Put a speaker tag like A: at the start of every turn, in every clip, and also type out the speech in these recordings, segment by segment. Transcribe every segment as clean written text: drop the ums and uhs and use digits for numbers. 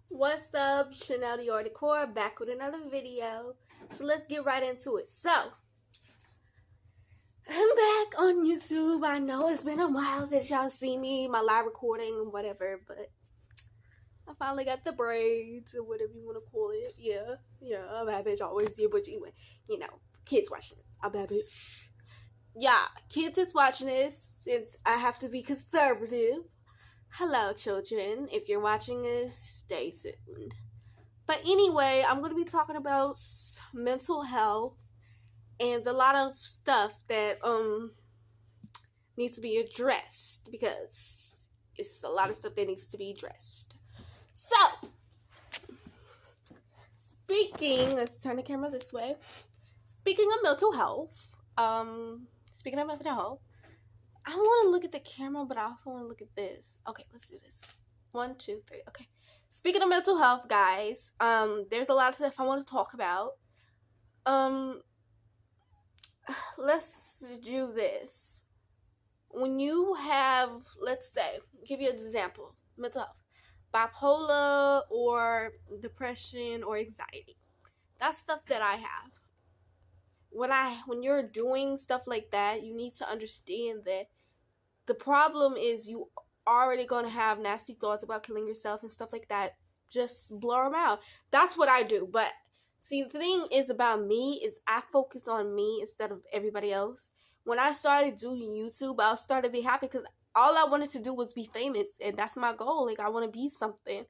A: What's up, Chanel Dior Decor, back with another video. So let's get right into it. So, I'm back on YouTube. I know it's been a while since y'all see me, my live recording and whatever, but I finally got the braids or whatever you want to call it. Yeah, a bad bitch always did, but you know, kids watching it. A bad bitch. Yeah, kids is watching this since I have to be conservative. Hello, children. If you're watching this, stay tuned. But anyway, I'm going to be talking about mental health and a lot of stuff that needs to be addressed, because it's a lot of stuff that needs to be addressed. So, let's turn the camera this way. Speaking of mental health, I want to look at the camera, but I also want to look at this. Okay, let's do this. 1, 2, 3. Okay. Speaking of mental health, guys, there's a lot of stuff I want to talk about. Let's do this. When you have, let's say, give you an example, mental health, bipolar or depression or anxiety. That's stuff that I have. When you're doing stuff like that, you need to understand that the problem is you already going to have nasty thoughts about killing yourself and stuff like that. Just blur them out. That's what I do. But see, the thing is about me is I focus on me instead of everybody else. When I started doing YouTube, I started to be happy because all I wanted to do was be famous, and that's my goal. Like, I want to be something.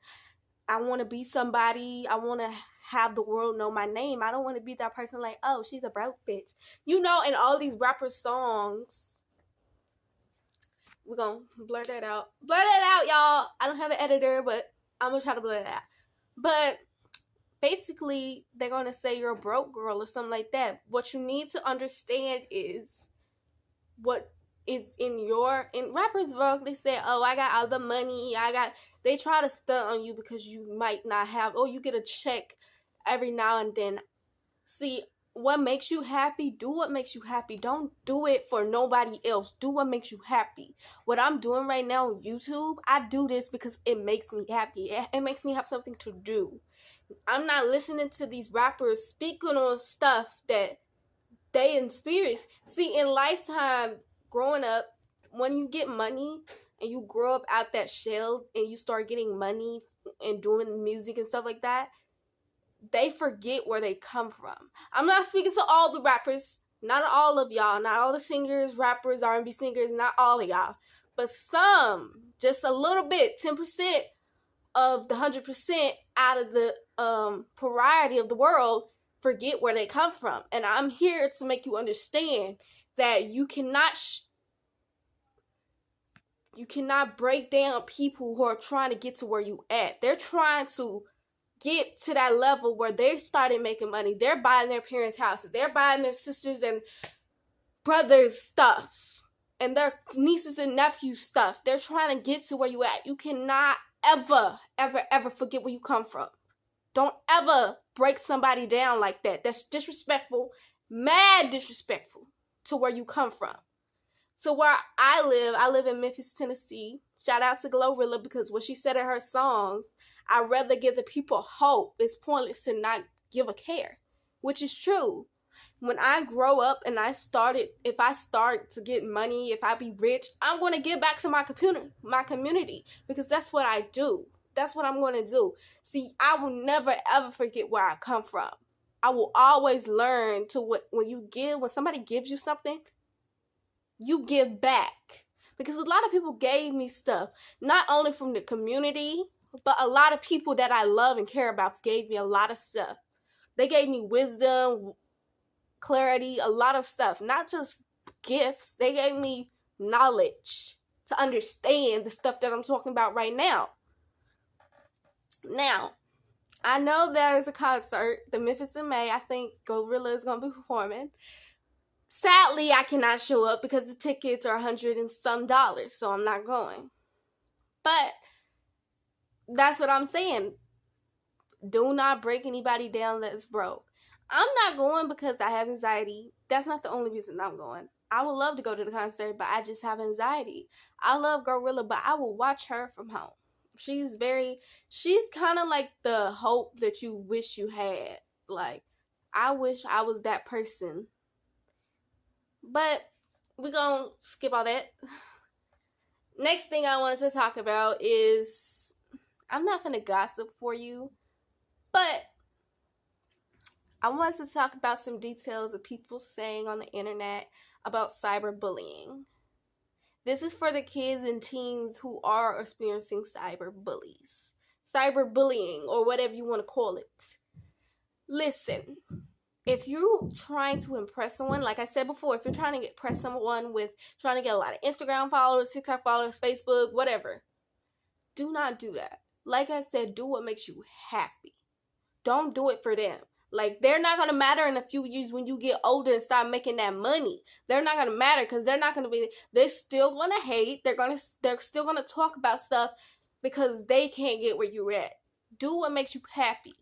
A: I want to be somebody. I want to have the world know my name. I don't want to be that person like, oh, she's a broke bitch. You know, in all these rapper songs, we're going to blur that out. Blur that out, y'all. I don't have an editor, but I'm going to try to blur that out. But basically, they're going to say you're a broke girl or something like that. What you need to understand is what is in rappers' world. They say, oh, I got all the money. They try to stunt on you because you might not have, oh, you get a check every now and then. See, what makes you happy, do what makes you happy. Don't do it for nobody else. Do what makes you happy. What I'm doing right now on YouTube, I do this because it makes me happy. It makes me have something to do. I'm not listening to these rappers speaking on stuff that they experience. See, in lifetime, growing up, when you get money and you grow up out that shell and you start getting money and doing music and stuff like that, they forget where they come from. I'm not speaking to all the rappers, not all of y'all, not all the singers, rappers, R&B singers, not all of y'all, but some, just a little bit, 10% of the 100% out of the variety of the world forget where they come from. And I'm here to make you understand that you cannot break down people who are trying to get to where you at. They're trying to get to that level where they started making money. They're buying their parents' houses. They're buying their sisters and brothers' stuff. And their nieces and nephews' stuff. They're trying to get to where you at. You cannot ever, ever, ever forget where you come from. Don't ever break somebody down like that. That's disrespectful, mad disrespectful to where you come from. So where I live in Memphis, Tennessee. Shout out to Glorilla, because what she said in her songs, I'd rather give the people hope. It's pointless to not give a care, which is true. When I grow up and if I start to get money, if I be rich, I'm going to give back to my community, because that's what I do. That's what I'm going to do. See, I will never, ever forget where I come from. I will always learn to when somebody gives you something, you give back. Because a lot of people gave me stuff, not only from the community, but a lot of people that I love and care about gave me a lot of stuff. They gave me wisdom, clarity, a lot of stuff. Not just gifts. They gave me knowledge to understand the stuff that I'm talking about right now. Now, I know there is a concert, the Memphis in May. I think Glorilla is going to be performing. Sadly, I cannot show up because the tickets are $100 and some, so I'm not going. But that's what I'm saying. Do not break anybody down that's broke. I'm not going because I have anxiety. That's not the only reason I'm going. I would love to go to the concert, but I just have anxiety. I love Gorilla, but I will watch her from home. She's kind of like the hope that you wish you had. Like, I wish I was that person. But we're going to skip all that. Next thing I wanted to talk about is, I'm not going to gossip for you, but I wanted to talk about some details of people saying on the internet about cyberbullying. This is for the kids and teens who are experiencing cyberbullying, or whatever you want to call it. Listen, if you're trying to impress someone, like I said before, if you're trying to impress someone with trying to get a lot of Instagram followers, TikTok followers, Facebook, whatever, do not do that. Like I said, do what makes you happy. Don't do it for them. Like, they're not going to matter in a few years when you get older and start making that money. They're not going to matter because they're still going to hate. They're still going to talk about stuff because they can't get where you're at. Do what makes you happy.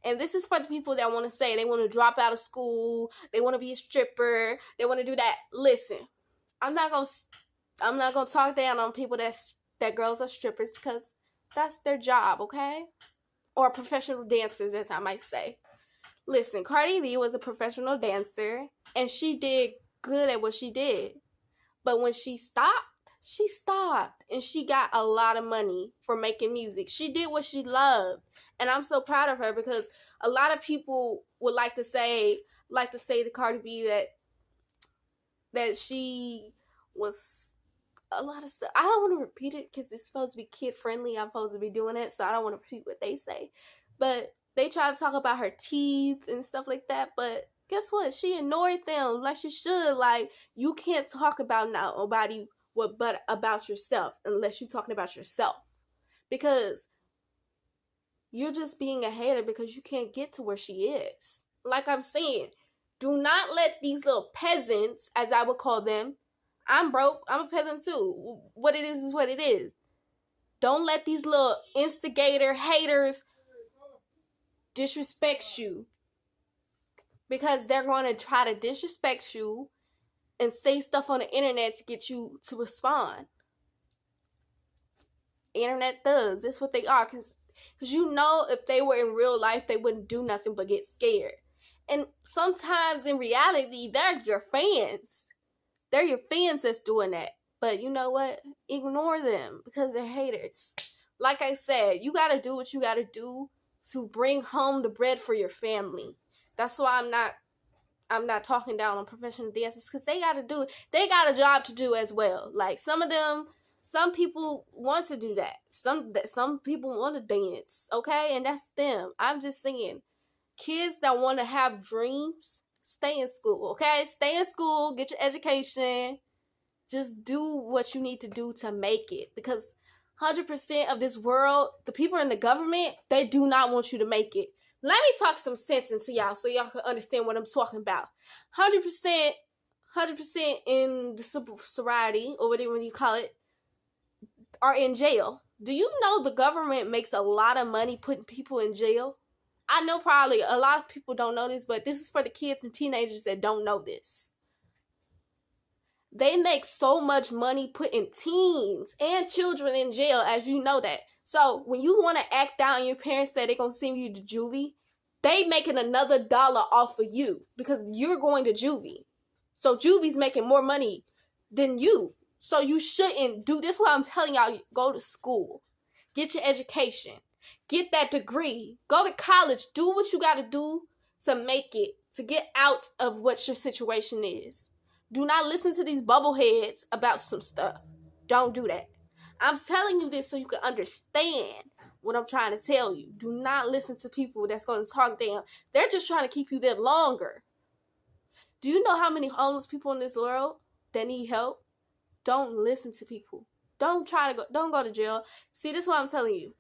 A: And this is for the people that want to say they want to drop out of school, they want to be a stripper, they want to do that. Listen, I'm not going to talk down on people that girls are strippers, because that's their job, okay? Or professional dancers, as I might say. Listen, Cardi B was a professional dancer, and she did good at what she did. But when she stopped, and she got a lot of money for making music. She did what she loved, and I'm so proud of her, because a lot of people would like to say to Cardi B that she was a lot of stuff. I don't want to repeat it because it's supposed to be kid friendly. I'm supposed to be doing it, so I don't want to repeat what they say. But they try to talk about her teeth and stuff like that, but guess what? She ignored them like she should. Like, you can't talk about nobody but about yourself unless you're talking about yourself. Because you're just being a hater because you can't get to where she is. Like I'm saying, do not let these little peasants, as I would call them, I'm broke, I'm a peasant too. What it is what it is. Don't let these little instigator haters disrespect you, because they're going to try to disrespect you and say stuff on the internet to get you to respond. Internet thugs, that's what they are, because you know if they were in real life, they wouldn't do nothing but get scared. And sometimes in reality, they're your fans. They're your fans that's doing that. But you know what? Ignore them because they're haters. Like I said, you got to do what you got to do to bring home the bread for your family. That's why I'm not talking down on professional dancers, because they got a job to do as well. Like, some people want to do that. Some people want to dance, okay? And that's them. I'm just saying, kids that want to have dreams, stay in school, okay? Stay in school, get your education. Just do what you need to do to make it, because 100% of this world, the people in the government, they do not want you to make it. Let me talk some sense into y'all so y'all can understand what I'm talking about. 100% in the sorority, or whatever you call it, are in jail. Do you know the government makes a lot of money putting people in jail? I know probably a lot of people don't know this, but this is for the kids and teenagers that don't know this. They make so much money putting teens and children in jail, as you know that. So when you want to act out and your parents say they're going to send you to juvie, they making another dollar off of you because you're going to juvie. So juvie's making more money than you. So you shouldn't do this. What I'm telling y'all, go to school. Get your education. Get that degree. Go to college. Do what you got to do to make it, to get out of what your situation is. Do not listen to these bubbleheads about some stuff. Don't do that. I'm telling you this so you can understand what I'm trying to tell you. Do not listen to people that's going to talk down. They're just trying to keep you there longer. Do you know how many homeless people in this world that need help? Don't listen to people. Don't go to jail. See, this is what I'm telling you.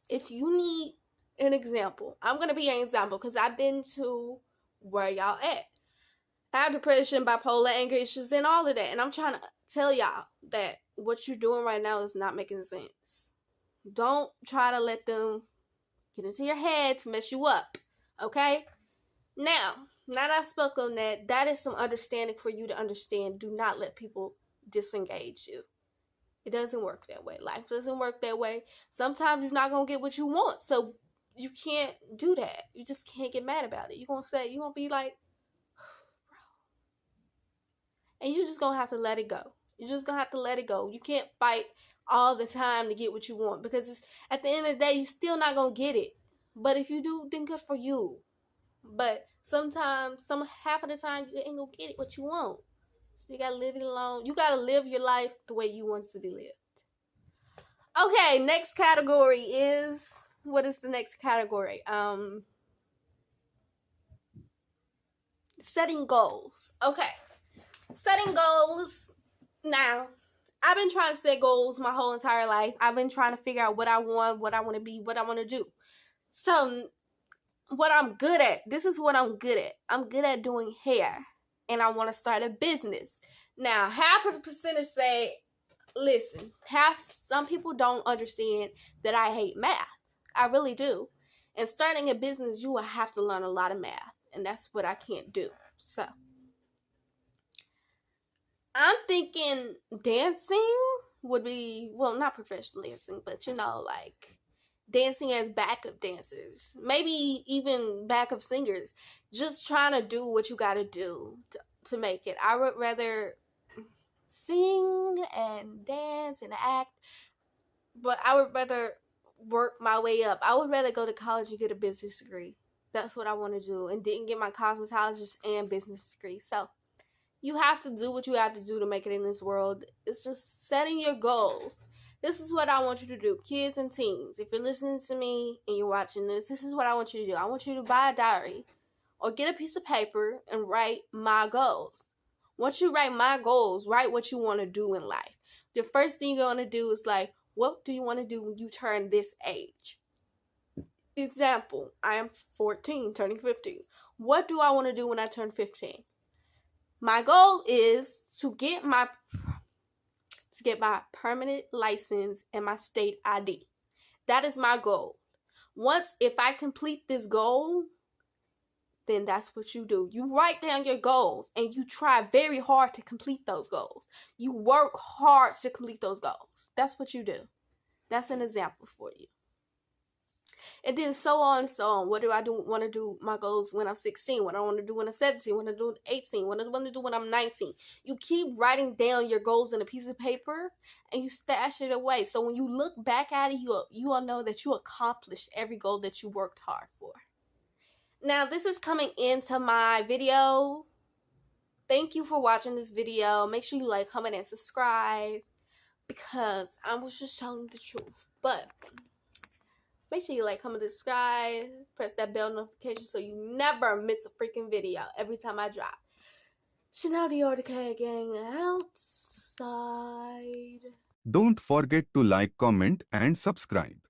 A: If you need an example, I'm going to be an example because I've been to where y'all at. I have depression, bipolar, anger issues, and all of that. And I'm trying to tell y'all that what you're doing right now is not making sense. Don't try to let them get into your head to mess you up. Okay? Now that I spoke on that, that is some understanding for you to understand. Do not let people disengage you. It doesn't work that way. Life doesn't work that way. Sometimes you're not gonna get what you want, so you can't do that. You just can't get mad about it. You're gonna be like, and you're just gonna have to let it go. You're just gonna have to let it go. You can't fight all the time to get what you want, because it's, at the end of the day, you're still not gonna get it. But if you do, then good for you. But sometimes, half of the time, you ain't gonna get it what you want. So you gotta live it alone. You gotta live your life the way you want it to be lived. Okay, next category is, what is the next category? Setting goals. Okay. Setting goals. Now, I've been trying to set goals my whole entire life. I've been trying to figure out what I want to be, what I want to do. So, what I'm good at, this is what I'm good at. I'm good at doing hair, and I want to start a business. Now, half of the percentage say, listen, some people don't understand that I hate math. I really do. And starting a business, you will have to learn a lot of math, and that's what I can't do. So, I'm thinking dancing would be, well, not professional dancing, but like dancing as backup dancers, maybe even backup singers, just trying to do what you gotta do to make it. I would rather sing and dance and act, but I would rather work my way up. I would rather go to college and get a business degree. That's what I want to do, and didn't get my cosmetologist and business degree. So you have to do what you have to do to make it in this world. It's just setting your goals. This is what I want you to do, kids and teens. If you're listening to me and you're watching this is what I want you to do. I want you to buy a diary or get a piece of paper and write my goals. Once you write my goals, write what you want to do in life. The first thing you're going to do is like, what do you want to do when you turn this age? Example, I am 14, turning 15. What do I want to do when I turn 15? My goal is to get my permanent license and my state ID. That is my goal. If I complete this goal, then that's what you do. You write down your goals and you try very hard to complete those goals. You work hard to complete those goals. That's what you do. That's an example for you. And then so on and so on. What do I want to do? My goals when I'm 16. What I want to do when I'm 17. What I do when I'm 18. What I want to do when I'm 19. You keep writing down your goals on a piece of paper and you stash it away. So when you look back at it, you will know that you accomplished every goal that you worked hard for. Now, this is coming into my video. Thank you for watching this video. Make sure you like, comment, and subscribe, because I was just telling the truth. But make sure you like, comment, subscribe, press that bell notification so you never miss a freaking video every time I drop. Chanel Dior Decay Gang outside.
B: Don't forget to like, comment, and subscribe.